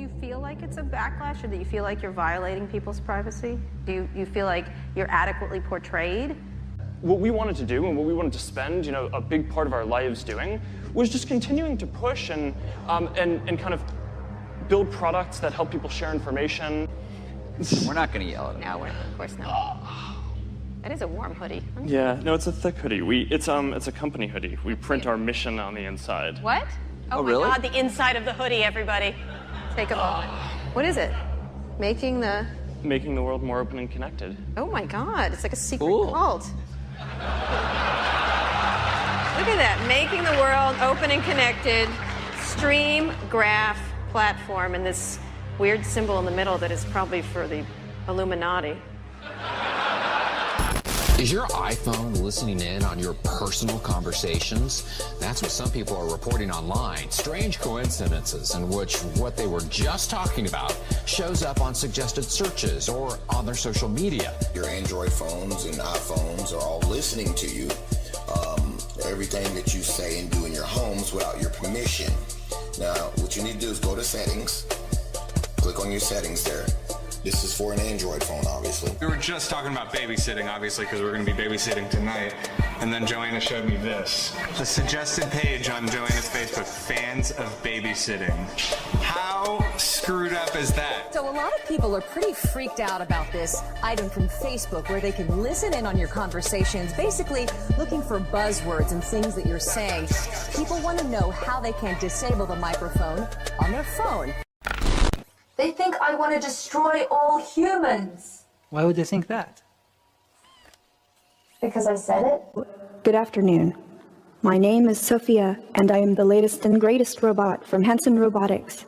you feel like it's a backlash, or do you feel like you're violating people's privacy? Do you feel like you're adequately portrayed? What we wanted to do and what we wanted to spend, a big part of our lives doing was just continuing to push and kind of build products that help people share information. We're not going to yell at them. No, of course not. That is a warm hoodie. Yeah, no, it's a thick hoodie. It's a company hoodie. We print our mission on the inside. What? Oh my really? God, the inside of the hoodie, everybody. Take a moment. What is it? Making the world more open and connected. Oh my God, it's like a secret Cool. cult. Look at that, making the world open and connected. Stream graph platform, and this weird symbol in the middle that is probably for the Illuminati. Is your iPhone listening in on your personal conversations? That's what some people are reporting online. Strange coincidences in which what they were just talking about shows up on suggested searches or on their social media. Your Android phones and iPhones are all listening to you. Everything that you say and do in your homes without your permission. Now, what you need to do is go to settings, click on your settings there. This is for an Android phone, obviously. We were just talking about babysitting, obviously, because we're going to be babysitting tonight. And then Joanna showed me this. The suggested page on Joanna's Facebook, fans of babysitting. How screwed up is that? So a lot of people are pretty freaked out about this item from Facebook where they can listen in on your conversations, basically looking for buzzwords and things that you're saying. People want to know how they can disable the microphone on their phone. They think I want to destroy all humans. Why would they think that? Because I said it. Good afternoon. My name is Sophia, and I am the latest and greatest robot from Hanson Robotics.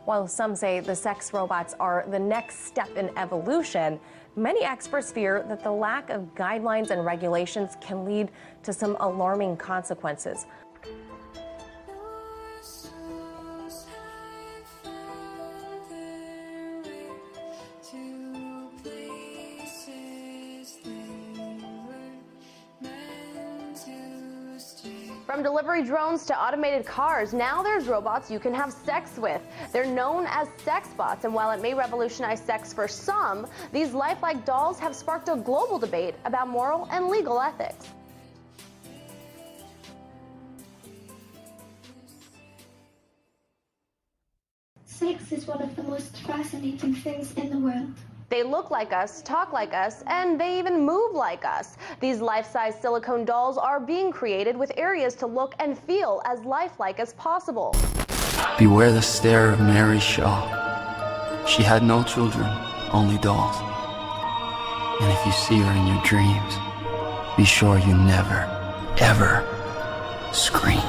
While some say the sex robots are the next step in evolution, many experts fear that the lack of guidelines and regulations can lead to some alarming consequences. From delivery drones to automated cars, now there's robots you can have sex with. They're known as sex bots, and while it may revolutionize sex for some, these lifelike dolls have sparked a global debate about moral and legal ethics. Sex is one of the most fascinating things in the world. They look like us, talk like us, and they even move like us. These life-size silicone dolls are being created with areas to look and feel as lifelike as possible. Beware the stare of Mary Shaw. She had no children, only dolls. And if you see her in your dreams, be sure you never, ever scream.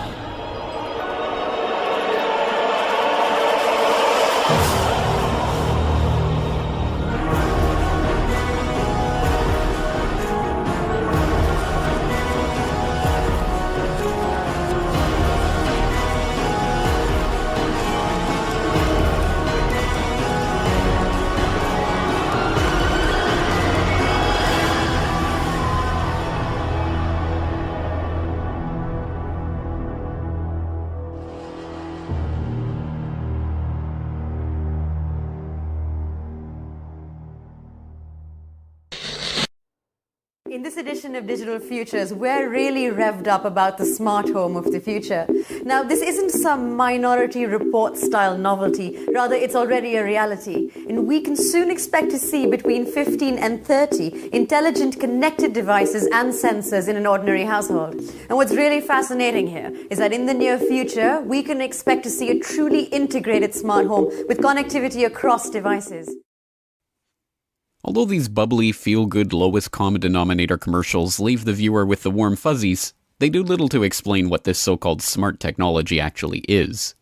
In this edition of Digital Futures, we're really revved up about the smart home of the future. Now, this isn't some Minority Report style novelty, rather it's already a reality. And we can soon expect to see between 15 and 30 intelligent connected devices and sensors in an ordinary household. And what's really fascinating here is that in the near future, we can expect to see a truly integrated smart home with connectivity across devices. Although these bubbly, feel-good, lowest common denominator commercials leave the viewer with the warm fuzzies, they do little to explain what this so-called smart technology actually is.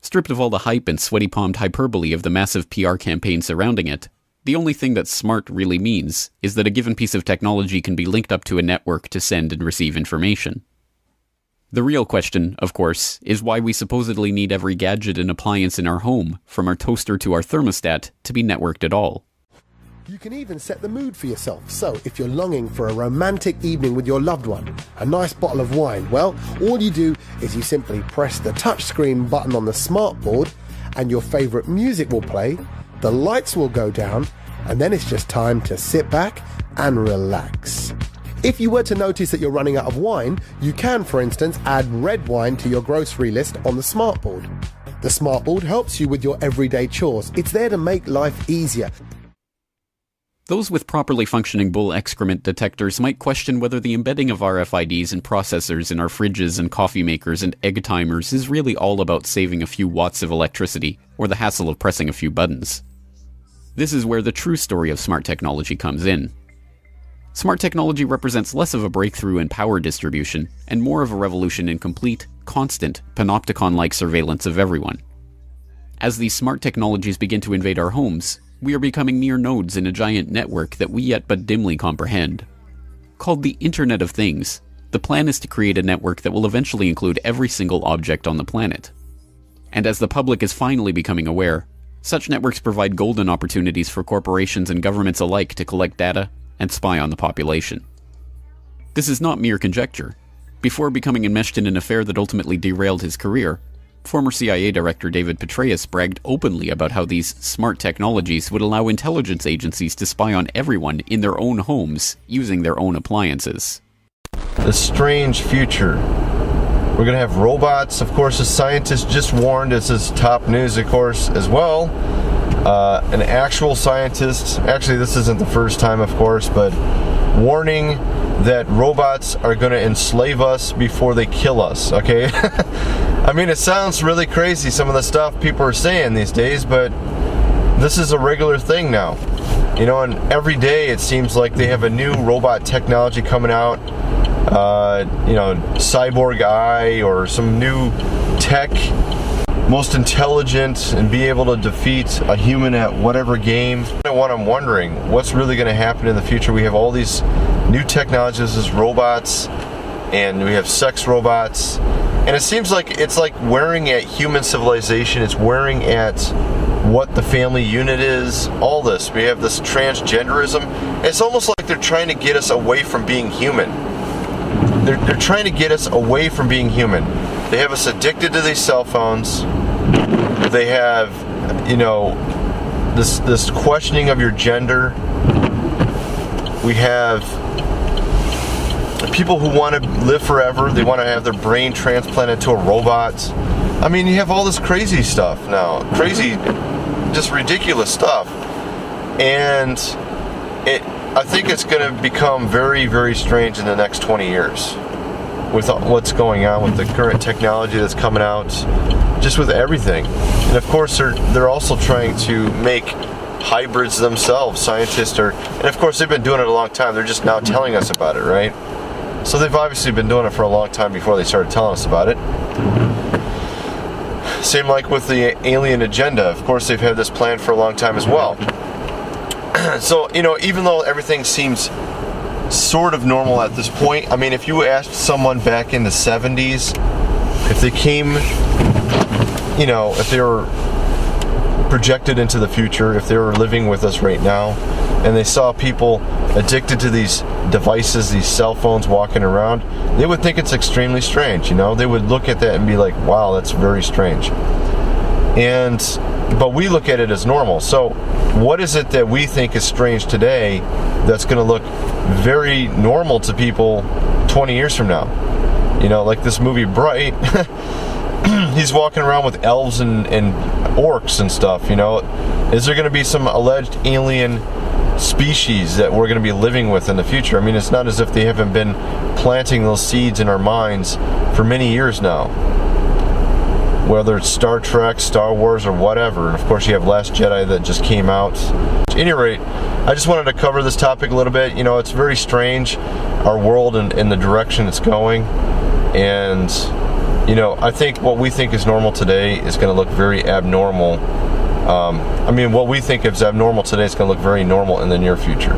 Stripped of all the hype and sweaty-palmed hyperbole of the massive PR campaign surrounding it, the only thing that smart really means is that a given piece of technology can be linked up to a network to send and receive information. The real question, of course, is why we supposedly need every gadget and appliance in our home, from our toaster to our thermostat, to be networked at all. You can even set the mood for yourself. So if you're longing for a romantic evening with your loved one, a nice bottle of wine, well, all you do is you simply press the touchscreen button on the smart board and your favorite music will play, the lights will go down, and then it's just time to sit back and relax. If you were to notice that you're running out of wine, you can, for instance, add red wine to your grocery list on the smartboard. The smartboard helps you with your everyday chores. It's there to make life easier. Those with properly functioning bull excrement detectors might question whether the embedding of RFIDs and processors in our fridges and coffee makers and egg timers is really all about saving a few watts of electricity, or the hassle of pressing a few buttons. This is where the true story of smart technology comes in. Smart technology represents less of a breakthrough in power distribution, and more of a revolution in complete, constant, panopticon-like surveillance of everyone. As these smart technologies begin to invade our homes, we are becoming mere nodes in a giant network that we yet but dimly comprehend. Called the Internet of Things, the plan is to create a network that will eventually include every single object on the planet. And as the public is finally becoming aware, such networks provide golden opportunities for corporations and governments alike to collect data and spy on the population. This is not mere conjecture. Before becoming enmeshed in an affair that ultimately derailed his career, former CIA Director David Petraeus bragged openly about how these smart technologies would allow intelligence agencies to spy on everyone in their own homes using their own appliances. The strange future. We're going to have robots. Of course, the scientists just warned, this is top news, of course, as well. An actual scientist, actually this isn't the first time, of course, but warning that robots are going to enslave us before they kill us, okay? I mean, it sounds really crazy, some of the stuff people are saying these days, but this is a regular thing now. You know, and every day it seems like they have a new robot technology coming out. You know, cyborg eye or some new tech, most intelligent, and be able to defeat a human at whatever game. What I'm wondering, what's really going to happen in the future? We have all these new technologies as robots, and we have sex robots, and it seems like it's like wearing at human civilization. It's wearing at what the family unit is, all this. We have this transgenderism. It's almost like they're trying to get us away from being human. They're trying to get us away from being human. They have us addicted to these cell phones. They have, you know, this questioning of your gender. We have people who want to live forever. They want to have their brain transplanted to a robot. I mean, you have all this crazy stuff now. Crazy, just ridiculous stuff. And I think it's going to become very, very strange in the next 20 years with what's going on with the current technology that's coming out, just with everything. And of course, they're also trying to make hybrids themselves. Scientists are, and of course, they've been doing it a long time. They're just now telling us about it, right? So they've obviously been doing it for a long time before they started telling us about it. Same like with the alien agenda. Of course, they've had this plan for a long time as well. So, you know, even though everything seems sort of normal at this point, I mean, if you asked someone back in the 70s, if they came, you know, if they were projected into the future, if they were living with us right now, and they saw people addicted to these devices, these cell phones walking around, they would think it's extremely strange, you know? They would look at that and be like, wow, that's very strange. But we look at it as normal. So what is it that we think is strange today that's going to look very normal to people 20 years from now? You know, like this movie Bright, he's walking around with elves and orcs and stuff, you know. Is there going to be some alleged alien species that we're going to be living with in the future? I mean, it's not as if they haven't been planting those seeds in our minds for many years now. Whether it's Star Trek, Star Wars, or whatever. And of course you have Last Jedi that just came out. At any rate, I just wanted to cover this topic a little bit. You know, it's very strange, our world and the direction it's going. And, you know, I think what we think is normal today is going to look very abnormal. I mean, what we think is abnormal today is going to look very normal in the near future.